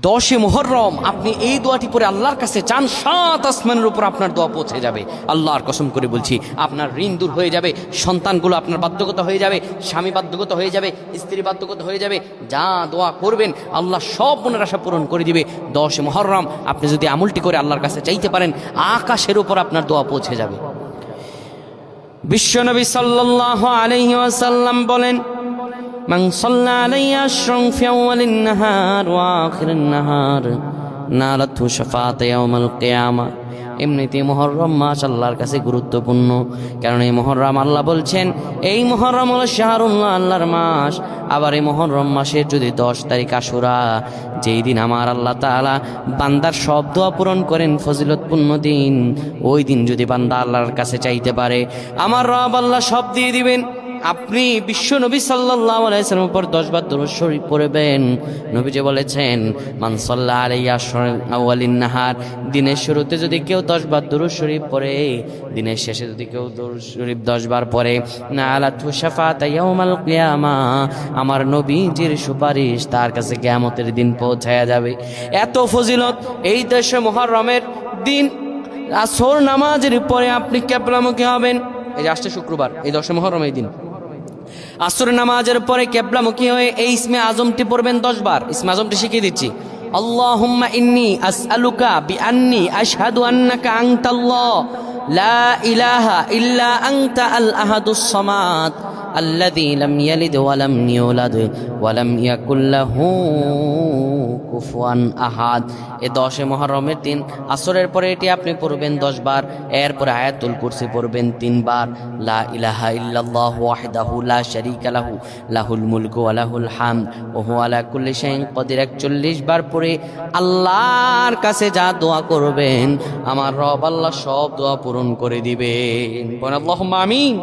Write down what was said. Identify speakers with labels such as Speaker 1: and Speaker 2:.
Speaker 1: 10 মুহররম আপনি এই দোয়াটি পড়ে আল্লাহর কাছে চান, 7 আসমানের উপর আপনার দোয়া পৌঁছে যাবে। আল্লাহর কসম করে বলছি, আপনার ঋণ দূর হয়ে যাবে, সন্তানগুলো আপনার বাধ্যগত হয়ে যাবে, স্বামী বাধ্যগত হয়ে যাবে, স্ত্রী বাধ্যগত হয়ে যাবে। যা দোয়া করবেন আল্লাহ সব মনের আশা পূরণ করে দিবে। 10 মুহররম আপনি যদি আমলটি করে আল্লাহর কাছে চাইতে পারেন, আকাশের উপর আপনার দোয়া পৌঁছে যাবে। বিশ্বনবী সাল্লাল্লাহু আলাইহি ওয়াসাল্লাম বলেন, মান সাল্লা আলাইয়া আশরান ফি আউয়ালিন নাহার ওয়া আখিরিন নাহার নালাতহু শাফাআতু ইয়াউমাল কিয়ামা। এমনিতে মুহররম মাস আল্লাহর কাছে গুরুত্বপূর্ণ, কারণ এই মুহররম আল্লাহ বলছেন এই মুহররম হলো শাহরুল্লাহ, আল্লাহর মাস। আবার এই মুহররম মাসের যদি 10 তারিখ আশুরা, যেই দিন আমার আল্লাহ তাআলা বান্দার সব দোয়া পূরণ করেন, ফজিলতপূর্ণ দিন, ওই দিন যদি বান্দা আল্লাহর কাছে চাইতে পারে, আমার রব আল্লাহ সব দিয়ে দিবেন। আপনি বিশ্ব নবী সাল্লাল্লাহু আলাইহি ওয়াসাল্লামের উপর 10 বার দরুদ শরীফ পড়বেন। নবীজি বলেছেন, মান সাল্লা আলাইয়া আউয়ালিন নাহার, দিনের শুরুতে যদি কেউ 10 বার দরুদ শরীফ পড়ে, দিনের শেষে যদি কেউ দরুদ শরীফ 10 বার পড়ে, নালাতহু শাফাআতু ইয়াউমাল কিয়ামা, আমার নবীজির সুপারিশ তার কাছে কিয়ামতের দিন পৌঁছায়া যাবে। এত ফজিলত এই 10 মুহররমের দিন। আসর নামাজের পরে আপনি কিবলামুখী হবেন। এই যে আসছে শুক্রবার, এই 10 মুহররম এই দিন আসর নামাজের পরে কিবলামুখী হয়ে এই ইসমে আজমটি পড়বেন 10 বার। ইসমে আজমটি শিখিয়ে দিচ্ছি। আল্লাহুম্মা ইন্নী আসআলুকা বিআন্নী আশহাদু আন্নাকা আনতাল্লাহ লা ইলাহা ইল্লা আনতা আল আহাদুস সামাদ আল্লাযী লাম ইয়ালিদ ওয়া লাম ইউলাদ ওয়া লাম ইয়াকুল লাহু কুফুয়ান আহাদ। এই 10 মুহররমের দিন আসরের পরে এটি আপনি পড়বেন 10 বার। এরপরে আয়াতুল কুরসি পড়বেন 3 বার। লা ইলাহা ইল্লাল্লাহু ওয়াহদাহু লা শারীকা লাহু লাহুল মুলকু ওয়া লাহুল হামদ ওয়া হুয়া আলা কুল্লি শাইইন কাদির 41 বার পড়ে আল্লাহর কাছে যা দোয়া করবেন, আমার রব আল্লাহ সব দোয়া পূরণ করে দিবেন। আল্লাহুম্মা আমিন।